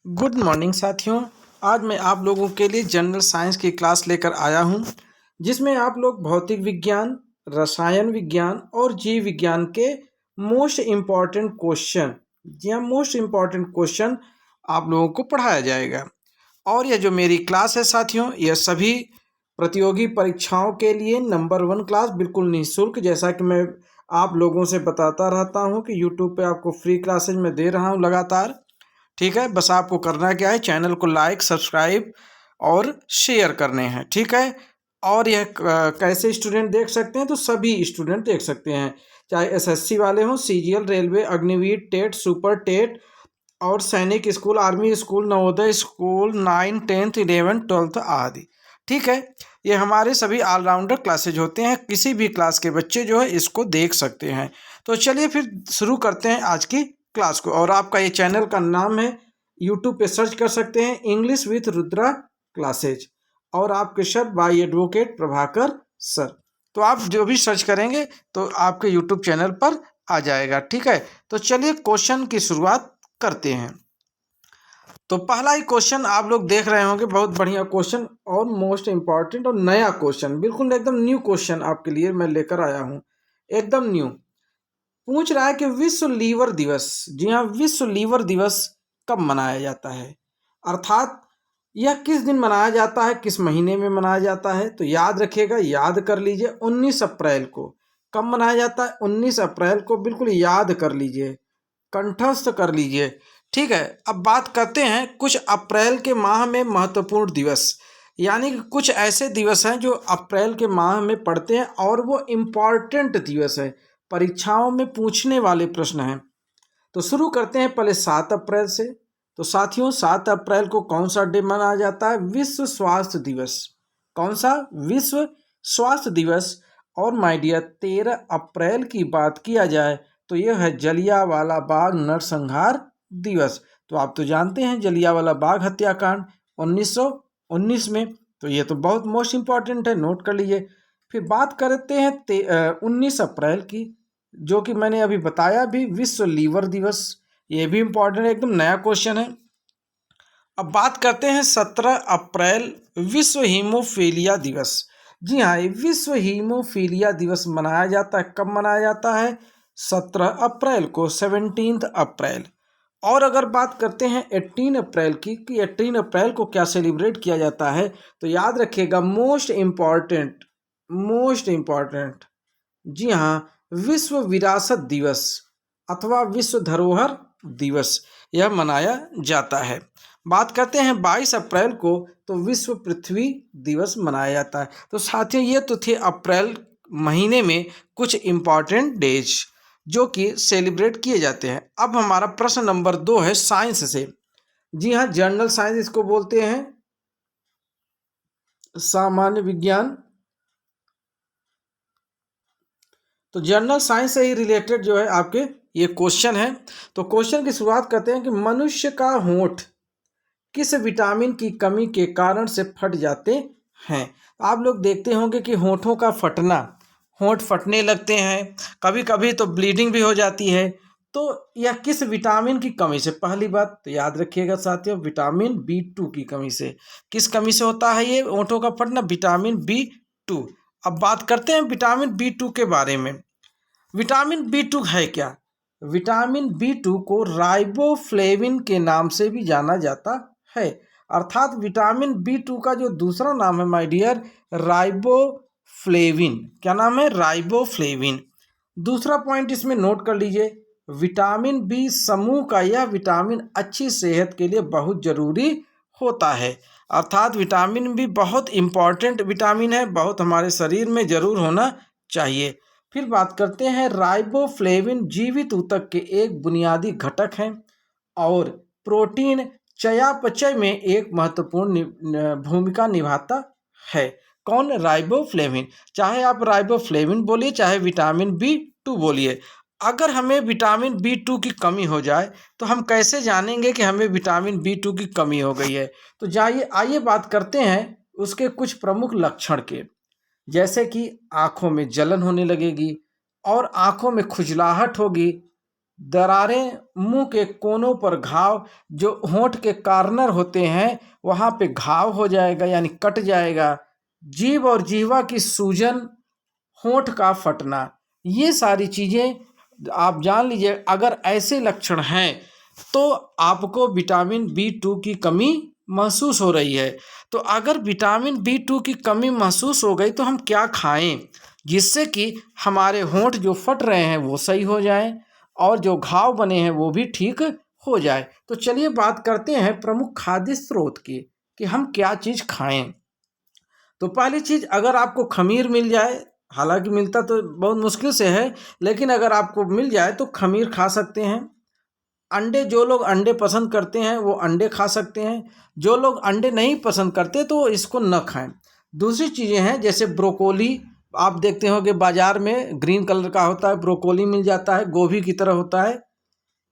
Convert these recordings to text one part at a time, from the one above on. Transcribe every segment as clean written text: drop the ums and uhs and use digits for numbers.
Good morning साथियों। आज मैं आप लोगों के लिए जनरल साइंस की क्लास लेकर आया हूं, जिसमें आप लोग भौतिक विज्ञान, रसायन विज्ञान और जीव विज्ञान के मोस्ट इम्पॉर्टेंट क्वेश्चन, जी हाँ, मोस्ट इम्पॉर्टेंट क्वेश्चन आप लोगों को पढ़ाया जाएगा। और यह जो मेरी क्लास है साथियों, यह सभी प्रतियोगी परीक्षाओं के लिए नंबर 1 क्लास बिल्कुल निःशुल्क, जैसा कि मैं आप लोगों से बताता रहता हूं कि यूट्यूब पे आपको फ्री क्लासेज मैं दे रहा हूं लगातार। ठीक है, बस आपको करना क्या है, चैनल को लाइक, सब्सक्राइब और शेयर करने हैं। ठीक है, और यह कैसे स्टूडेंट देख सकते हैं, तो सभी स्टूडेंट देख सकते हैं, चाहे एसएससी वाले हों, CGL, railway, Agniveer, TET, super TET और सैनिक school, army school, Navodaya school, 9, 10th, 11th, 12th आदि। ठीक है, ये हमारे सभी ऑलराउंडर क्लासेज होते हैं, किसी भी क्लास के बच्चे जो है इसको देख सकते हैं। तो चलिए फिर शुरू करते हैं आज की क्लास को। और आपका ये चैनल का नाम है, यूट्यूब पे सर्च कर सकते हैं, इंग्लिश विथ रुद्रा क्लासेज, और आपके sir by advocate Prabhakar sir. तो आप जो भी सर्च करेंगे तो आपके यूट्यूब चैनल पर आ जाएगा। ठीक है, तो चलिए क्वेश्चन की शुरुआत करते हैं। तो पहला ही क्वेश्चन आप लोग देख रहे होंगे, बहुत बढ़िया क्वेश्चन और मोस्ट इम्पॉर्टेंट और नया क्वेश्चन, बिल्कुल एकदम न्यू क्वेश्चन आपके लिए मैं लेकर आया हूँ, एकदम न्यू। पूछ रहा है कि विश्व लीवर दिवस, जी हाँ, विश्व लीवर दिवस कब मनाया जाता है, अर्थात यह किस दिन मनाया जाता है, किस महीने में मनाया जाता है। तो याद रखिएगा, याद कर लीजिए, 19 अप्रैल को। कब मनाया जाता है? 19 अप्रैल को, बिल्कुल याद कर लीजिए, कंठस्थ कर लीजिए। ठीक है, अब बात करते हैं कुछ अप्रैल के माह में महत्वपूर्ण दिवस, यानी कि कुछ ऐसे दिवस हैं जो अप्रैल के माह में पड़ते हैं और वो इम्पॉर्टेंट दिवस है, परीक्षाओं में पूछने वाले प्रश्न हैं। तो शुरू करते हैं पहले 7 अप्रैल से। तो साथियों, 7 अप्रैल को कौन सा डे मनाया जाता है? विश्व स्वास्थ्य दिवस। कौन सा? विश्व स्वास्थ्य दिवस। और माय डियर, 13 अप्रैल की बात किया जाए तो यह है जलियांवाला बाग नरसंहार दिवस। तो आप तो जानते हैं जलियांवाला बाग हत्याकांड 1919 में, तो ये तो बहुत मोस्ट इम्पॉर्टेंट है, नोट कर लीजिए। फिर बात करते हैं 19 अप्रैल की, जो कि मैंने अभी बताया भी, विश्व लीवर दिवस। ये भी इम्पोर्टेंट है, एकदम नया क्वेश्चन है। अब बात करते हैं 17 अप्रैल, विश्व हीमोफीलिया दिवस। जी हाँ, ये विश्व हीमोफीलिया दिवस मनाया जाता है। कब मनाया जाता है? 17 अप्रैल को, 17 अप्रैल। और अगर बात करते हैं 18 अप्रैल की, कि 18 अप्रैल को क्या सेलिब्रेट किया जाता है, तो याद रखिएगा, मोस्ट इम्पॉर्टेंट, मोस्ट इम्पॉर्टेंट, जी हाँ, विश्व विरासत दिवस अथवा विश्व धरोहर दिवस यह मनाया जाता है। बात करते हैं 22 अप्रैल को, तो विश्व पृथ्वी दिवस मनाया जाता है। तो साथियों, ये तो थे अप्रैल महीने में कुछ इम्पॉर्टेंट डेज जो कि सेलिब्रेट किए जाते हैं। अब हमारा प्रश्न नंबर 2 है साइंस से। जी हाँ, जनरल साइंस इसको बोलते हैं, सामान्य विज्ञान। तो जनरल साइंस से ही रिलेटेड जो है आपके ये क्वेश्चन है। तो क्वेश्चन की शुरुआत करते हैं कि मनुष्य का होंठ किस विटामिन की कमी के कारण से फट जाते हैं। आप लोग देखते होंगे कि होंठों का फटना, होंठ फटने लगते हैं, कभी कभी तो ब्लीडिंग भी हो जाती है। तो यह किस विटामिन की कमी से? पहली बात तो याद रखिएगा साथियों, विटामिन B2 की कमी से। किस कमी से होता है ये होंठों का फटना? Vitamin B2। अब बात करते हैं विटामिन B2 के बारे में। विटामिन B2 है क्या? विटामिन B2 को राइबोफ्लेविन के नाम से भी जाना जाता है, अर्थात विटामिन B2 का जो दूसरा नाम है माय डियर, राइबोफ्लेविन। क्या नाम है? राइबोफ्लेविन। दूसरा पॉइंट इसमें नोट कर लीजिए, विटामिन बी समूह का यह विटामिन अच्छी सेहत के लिए बहुत जरूरी होता है, अर्थात विटामिन बी बहुत इंपॉर्टेंट विटामिन है, बहुत हमारे शरीर में जरूर होना चाहिए। फिर बात करते हैं, राइबोफ्लेविन जीवित ऊतक के एक बुनियादी घटक हैं और प्रोटीन चयापचय में एक महत्वपूर्ण भूमिका निभाता है। कौन? राइबोफ्लेविन। चाहे आप राइबोफ्लेविन बोलिए, चाहे विटामिन B2 बोलिए। अगर हमें विटामिन B2 की कमी हो जाए तो हम कैसे जानेंगे कि हमें विटामिन B2 की कमी हो गई है? तो आइए बात करते हैं उसके कुछ प्रमुख लक्षण के, जैसे कि आँखों में जलन होने लगेगी और आँखों में खुजलाहट होगी, दरारें, मुंह के कोनों पर घाव, जो होंठ के कार्नर होते हैं वहाँ पे घाव हो जाएगा यानी कट जाएगा। जीभ और जीवा की सूजन, होंठ का फटना, ये सारी चीज़ें आप जान लीजिए। अगर ऐसे लक्षण हैं तो आपको विटामिन B2 की कमी महसूस हो रही है। तो अगर विटामिन B2 की कमी महसूस हो गई तो हम क्या खाएं जिससे कि हमारे होंठ जो फट रहे हैं वो सही हो जाएं और जो घाव बने हैं वो भी ठीक हो जाए। तो चलिए बात करते हैं प्रमुख खाद्य स्रोत की कि हम क्या चीज़ खाएं। तो पहली चीज़, अगर आपको खमीर मिल जाए, हालांकि मिलता तो बहुत मुश्किल से है, लेकिन अगर आपको मिल जाए तो खमीर खा सकते हैं। अंडे, जो लोग अंडे पसंद करते हैं वो अंडे खा सकते हैं। जो लोग अंडे नहीं पसंद करते तो इसको न खाएं। दूसरी चीज़ें हैं जैसे ब्रोकोली, आप देखते होंगे बाजार में ग्रीन कलर का होता है, ब्रोकोली मिल जाता है, गोभी की तरह होता है।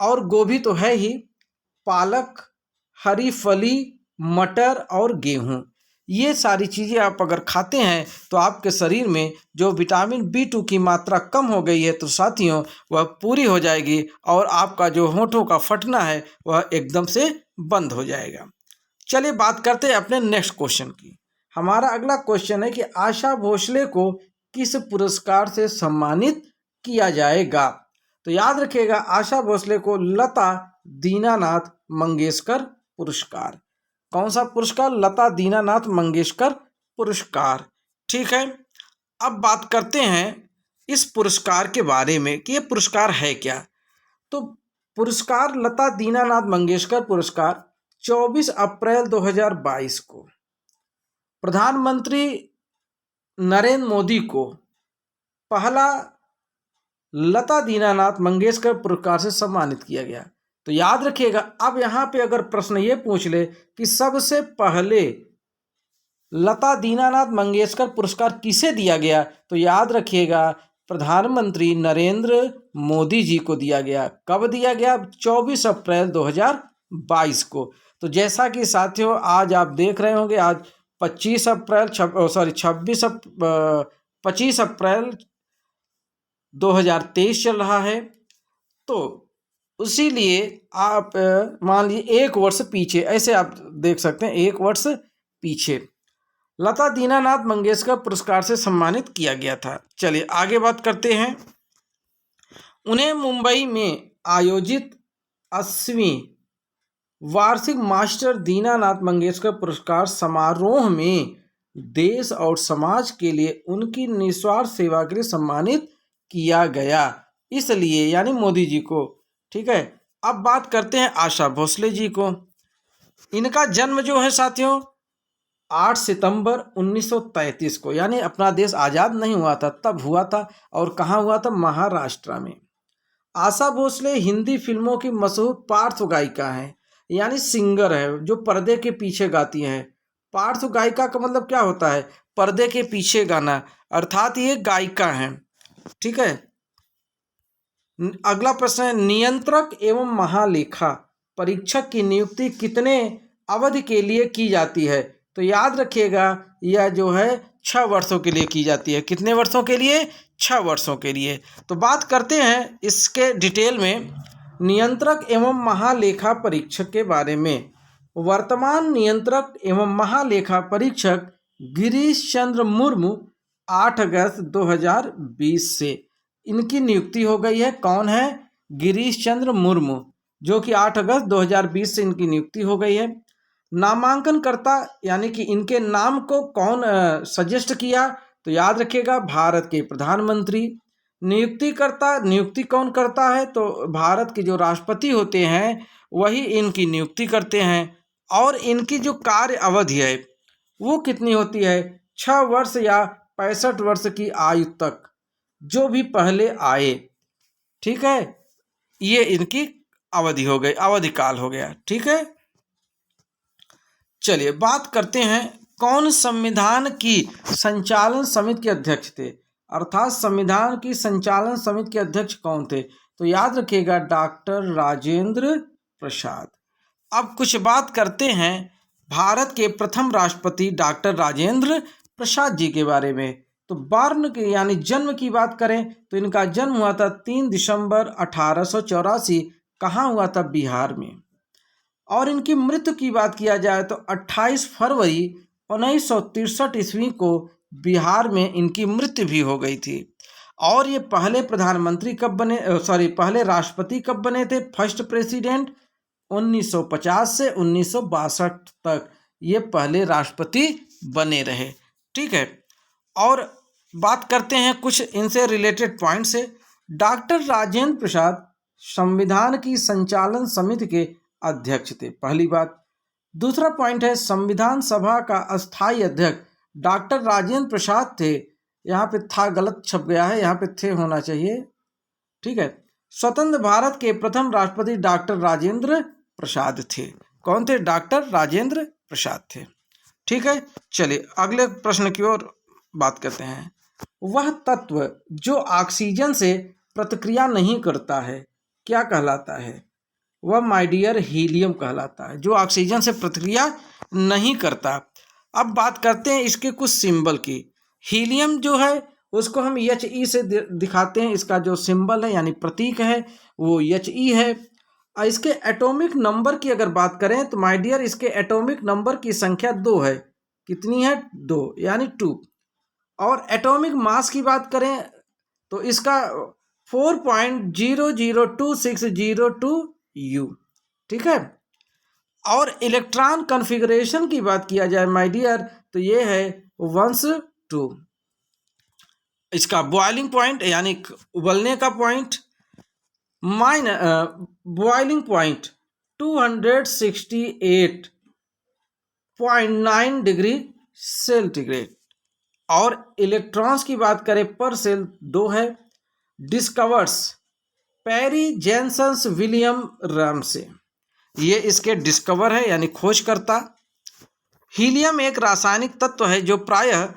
और गोभी तो है ही, पालक, हरी फली, मटर और गेहूँ, ये सारी चीज़ें आप अगर खाते हैं तो आपके शरीर में जो विटामिन B2 की मात्रा कम हो गई है तो साथियों वह पूरी हो जाएगी और आपका जो होंठों का फटना है वह एकदम से बंद हो जाएगा। चलिए बात करते हैं अपने नेक्स्ट क्वेश्चन की। हमारा अगला क्वेश्चन है कि आशा भोसले को किस पुरस्कार से सम्मानित किया जाएगा। तो याद रखिएगा, आशा भोसले को लता दीनानाथ मंगेशकर पुरस्कार। कौन सा पुरस्कार? लता दीनानाथ मंगेशकर पुरस्कार। ठीक है, अब बात करते हैं इस पुरस्कार के बारे में कि ये पुरस्कार है क्या। तो पुरस्कार लता दीनानाथ मंगेशकर पुरस्कार 24 अप्रैल 2022 को प्रधानमंत्री नरेंद्र मोदी को पहला लता दीनानाथ मंगेशकर पुरस्कार से सम्मानित किया गया। तो याद रखिएगा, अब यहाँ पे अगर प्रश्न ये पूछ ले कि सबसे पहले लता दीनानाथ मंगेशकर पुरस्कार किसे दिया गया, तो याद रखिएगा प्रधानमंत्री नरेंद्र मोदी जी को दिया गया। कब दिया गया? 24 अप्रैल 2022 को। तो जैसा कि साथियों आज आप देख रहे होंगे, आज 25 अप्रैल 25 अप्रैल 2023 चल रहा है। तो इसीलिए आप मान लीजिए 1 वर्ष पीछे, ऐसे आप देख सकते हैं 1 वर्ष पीछे लता दीनानाथ मंगेशकर पुरस्कार से सम्मानित किया गया था। चलिए आगे बात करते हैं। उन्हें मुंबई में आयोजित 80वीं वार्षिक मास्टर दीनानाथ मंगेशकर पुरस्कार समारोह में देश और समाज के लिए उनकी निस्वार्थ सेवा के लिए सम्मानित किया गया, इसलिए यानी मोदी जी को। ठीक है, अब बात करते हैं आशा भोसले जी को। इनका जन्म जो है साथियों 8 सितंबर 1933 को, यानी अपना देश आज़ाद नहीं हुआ था तब हुआ था। और कहाँ हुआ था? महाराष्ट्र में। आशा भोसले हिंदी फिल्मों की मशहूर पार्श्व गायिका हैं, यानी सिंगर है जो पर्दे के पीछे गाती हैं। पार्श्व गायिका का मतलब क्या होता है? पर्दे के पीछे गाना, अर्थात ये गायिका हैं। ठीक है, अगला प्रश्न है, नियंत्रक एवं महालेखा परीक्षक की नियुक्ति कितने अवधि के लिए की जाती है? तो याद रखिएगा यह जो है 6 वर्षों के लिए की जाती है। कितने वर्षों के लिए? 6 वर्षों के लिए। तो बात करते हैं इसके डिटेल में नियंत्रक एवं महालेखा परीक्षक के बारे में। वर्तमान नियंत्रक एवं महालेखा परीक्षक गिरीश चंद्र मुर्मू 8 अगस्त 2020 से इनकी नियुक्ति हो गई है। कौन है? गिरीश चंद्र मुर्मू, जो कि 8 अगस्त 2020 से इनकी नियुक्ति हो गई है। नामांकनकर्ता यानी कि इनके नाम को कौन सजेस्ट किया? तो याद रखिएगा भारत के प्रधानमंत्री। नियुक्तिकर्ता, नियुक्ति कौन करता है? तो भारत के जो राष्ट्रपति होते हैं वही इनकी नियुक्ति करते हैं। और इनकी जो कार्य अवधि है वो कितनी होती है? 6 वर्ष या 65 वर्ष की आयु तक, जो भी पहले आए। ठीक है, ये इनकी अवधि हो गई, अवधि काल हो गया। ठीक है, चलिए बात करते हैं कौन संविधान की संचालन समिति के अध्यक्ष थे, अर्थात संविधान की संचालन समिति के अध्यक्ष कौन थे? तो याद रखिएगा डॉक्टर राजेंद्र प्रसाद। अब कुछ बात करते हैं भारत के प्रथम राष्ट्रपति डॉक्टर राजेंद्र प्रसाद जी के बारे में। तो बर्न की यानी जन्म की बात करें तो इनका जन्म हुआ था 3 दिसंबर 1884। कहाँ हुआ था? बिहार में। और इनकी मृत्यु की बात किया जाए तो 28 फरवरी 1963 ईस्वी को बिहार में इनकी मृत्यु भी हो गई थी। और ये पहले प्रधानमंत्री कब बने, पहले राष्ट्रपति कब बने थे? फर्स्ट प्रेसिडेंट 1950 से 1962 तक ये पहले राष्ट्रपति बने रहे। ठीक है, और बात करते हैं कुछ इनसे रिलेटेड पॉइंट से। डॉक्टर राजेंद्र प्रसाद संविधान की संचालन समिति के अध्यक्ष थे, पहली बात। दूसरा पॉइंट है संविधान सभा का अस्थायी अध्यक्ष डॉक्टर राजेंद्र प्रसाद थे। यहाँ पे था गलत छप गया है, यहाँ पे थे होना चाहिए। ठीक है, स्वतंत्र भारत के प्रथम राष्ट्रपति डॉक्टर राजेंद्र प्रसाद थे। कौन थे? डॉक्टर राजेंद्र प्रसाद थे। ठीक है, चलिए अगले प्रश्न की ओर बात करते हैं। वह तत्व जो ऑक्सीजन से प्रतिक्रिया नहीं करता है क्या कहलाता है? वह माय डियर हीलियम कहलाता है, जो ऑक्सीजन से प्रतिक्रिया नहीं करता। अब बात करते हैं इसके कुछ सिंबल की। हीलियम जो है उसको हम He से दिखाते हैं, इसका जो सिंबल है यानी प्रतीक है वो He है। इसके एटॉमिक नंबर की अगर बात करें तो माय डियर इसके एटॉमिक नंबर की संख्या 2 है। कितनी है? 2 यानी 2। और एटॉमिक मास की बात करें तो इसका 4.002602 U। ठीक है, और इलेक्ट्रॉन कॉन्फ़िगरेशन की बात किया जाए माय डियर तो ये है 1s2। इसका बॉइलिंग पॉइंट यानी उबलने का point boiling point 268.9 degree centigrade. और इलेक्ट्रॉन्स की बात करें पर सेल 2 है। डिस्कवर्स पैरी जेनसन्स विलियम रामसे, ये इसके डिस्कवर है यानी खोजकर्ता। हीलियम एक रासायनिक तत्व है जो प्रायः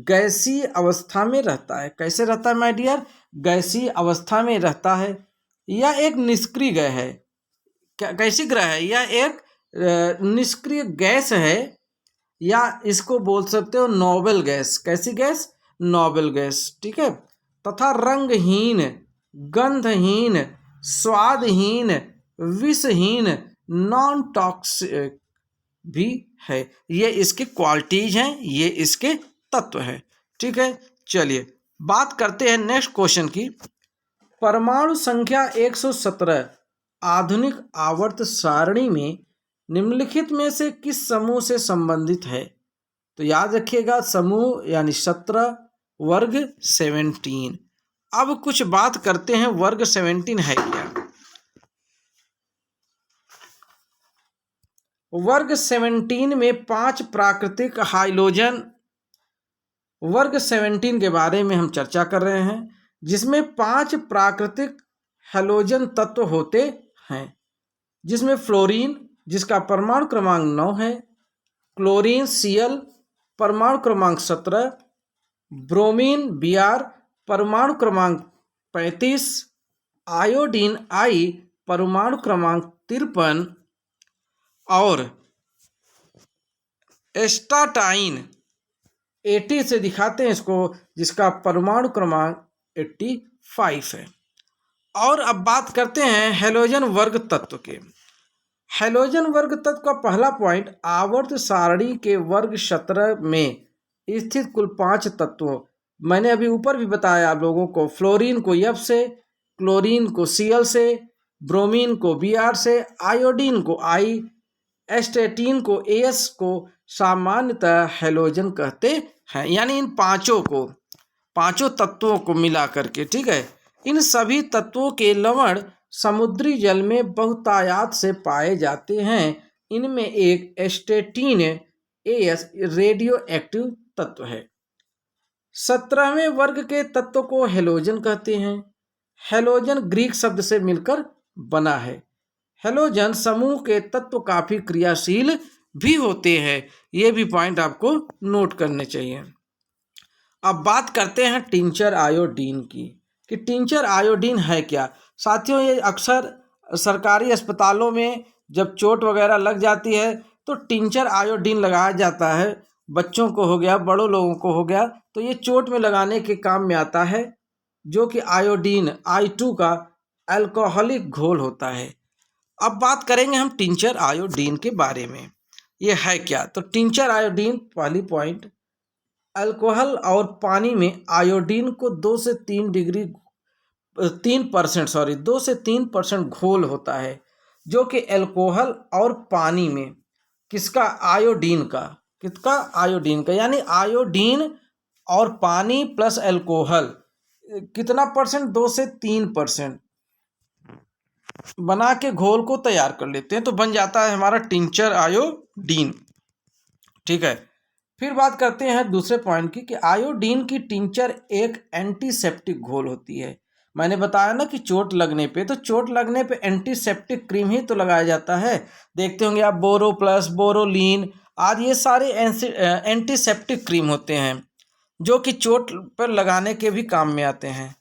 गैसीय अवस्था में रहता है। कैसे रहता है माय डियर? गैसीय अवस्था में रहता है। यह एक निष्क्रिय गैस है। कैसी ग्रह है? यह एक निष्क्रिय गैस है, या इसको बोल सकते हो नोबल गैस। कैसी गैस? Noble gas. ठीक है, तथा रंगहीन, गंधहीन, स्वादहीन, विषहीन, नॉन टॉक्सिक भी है। ये इसके क्वालिटीज हैं, ये इसके तत्व हैं। ठीक है, चलिए बात करते हैं नेक्स्ट क्वेश्चन की। परमाणु संख्या 117 आधुनिक आवर्त सारणी में निम्नलिखित में से किस समूह से संबंधित है? तो याद रखिएगा समूह यानी 17, वर्ग 17। अब कुछ बात करते हैं वर्ग 17 है क्या। वर्ग 17 में 5 प्राकृतिक हाइड्रोजन, वर्ग 17 के बारे में हम चर्चा कर रहे हैं, जिसमें 5 प्राकृतिक हैलोजन तत्व होते हैं, जिसमें फ्लोरीन जिसका परमाणु क्रमांक 9 है, क्लोरीन Cl परमाणु क्रमांक 17, ब्रोमीन Br परमाणु क्रमांक 35, आयोडीन I परमाणु क्रमांक 53 और एस्टाटाइन 80 से दिखाते हैं इसको, जिसका परमाणु क्रमांक 85 है। और अब बात करते हैं हैलोजन वर्ग तत्व के। हैलोजन वर्ग तत्व का पहला पॉइंट, आवर्त सारणी के वर्ग 17 में स्थित कुल 5 तत्वों, मैंने अभी ऊपर भी बताया आप लोगों को। फ्लोरीन को F से, क्लोरीन को Cl से, ब्रोमीन को Br से, आयोडीन को I, एस्टेटीन को As को सामान्यतः हैलोजन कहते हैं। यानी इन पांचों तत्वों को मिला करके, ठीक है, इन सभी तत्वों के लवण समुद्री जल में बहुतायत से पाए जाते हैं। इनमें एक एस्टेटीन As रेडियो एक्टिव तत्व है। 17वें वर्ग के तत्व को हैलोजन कहते हैं। हैलोजन ग्रीक शब्द से मिलकर बना है। हैलोजन समूह के तत्व काफी क्रियाशील भी होते हैं। ये भी पॉइंट आपको नोट करने चाहिए। अब बात करते हैं टिंचर आयोडीन की, कि टिंचर आयोडीन है क्या। साथियों, ये अक्सर सरकारी अस्पतालों में जब चोट वगैरह लग जाती है तो टिंचर आयोडीन लगाया जाता है, बच्चों को हो गया, बड़ों लोगों को हो गया, तो ये चोट में लगाने के काम में आता है, जो कि आयोडीन I2 का अल्कोहलिक घोल होता है। अब बात करेंगे हम टिंचर आयोडीन के बारे में। ये है क्या? तो टिंचर आयोडीन, पहली पॉइंट, अल्कोहल और पानी में आयोडीन को 2 से 3% घोल होता है, जो कि अल्कोहल और पानी में किसका? आयोडीन का यानी आयोडीन और पानी प्लस अल्कोहल कितना परसेंट? 2 से 3% बना के घोल को तैयार कर लेते हैं, तो बन जाता है हमारा टिंचर आयोडीन। ठीक है, फिर बात करते हैं दूसरे पॉइंट की, कि आयोडीन की टिंचर एक एंटीसेप्टिक घोल होती है। मैंने बताया ना कि चोट लगने पे एंटीसेप्टिक क्रीम ही तो लगाया जाता है। देखते होंगे आप बोरो प्लस, बोरोलीन आदि, ये सारे एंटीसेप्टिक क्रीम होते हैं जो कि चोट पर लगाने के भी काम में आते हैं।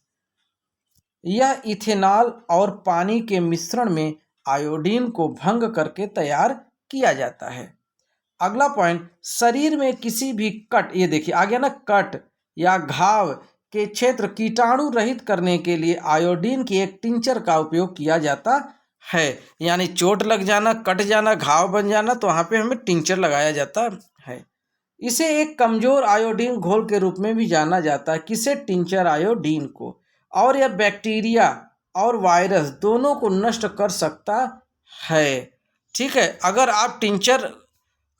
यह इथेनॉल और पानी के मिश्रण में आयोडीन को भंग करके तैयार किया जाता है। अगला पॉइंट, शरीर में किसी भी कट, ये देखिए आ गया ना, कट या घाव के क्षेत्र कीटाणु रहित करने के लिए आयोडीन की एक टिंचर का उपयोग किया जाता है। यानी चोट लग जाना, कट जाना, घाव बन जाना, तो वहाँ पे हमें टिंचर लगाया जाता है। इसे एक कमजोर आयोडीन घोल के रूप में भी जाना जाता है। किसे? टिंचर आयोडीन को। और यह बैक्टीरिया और वायरस दोनों को नष्ट कर सकता है। ठीक है, अगर आप टिंचर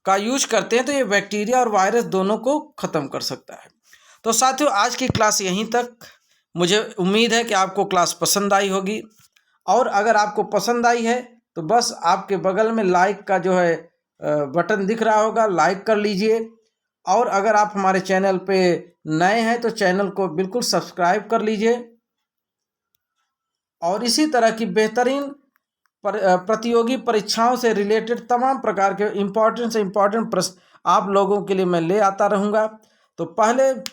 का यूज करते हैं तो ये बैक्टीरिया और वायरस दोनों को ख़त्म कर सकता है। तो साथियों, आज की क्लास यहीं तक। मुझे उम्मीद है कि आपको क्लास पसंद आई होगी, और अगर आपको पसंद आई है तो बस आपके बगल में लाइक का जो है बटन दिख रहा होगा, लाइक कर लीजिए। और अगर आप हमारे चैनल पे नए हैं तो चैनल को बिल्कुल सब्सक्राइब कर लीजिए, और इसी तरह की बेहतरीन प्रतियोगी परीक्षाओं से रिलेटेड तमाम प्रकार के इम्पोर्टेंट प्रश्न आप लोगों के लिए मैं ले आता रहूँगा। तो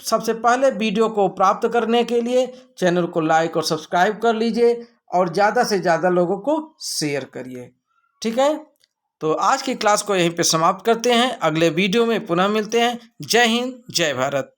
सबसे पहले वीडियो को प्राप्त करने के लिए चैनल को लाइक और सब्सक्राइब कर लीजिए, और ज़्यादा से ज़्यादा लोगों को शेयर करिए। ठीक है, तो आज की क्लास को यहीं पे समाप्त करते हैं। अगले वीडियो में पुनः मिलते हैं। जय हिंद, जय भारत।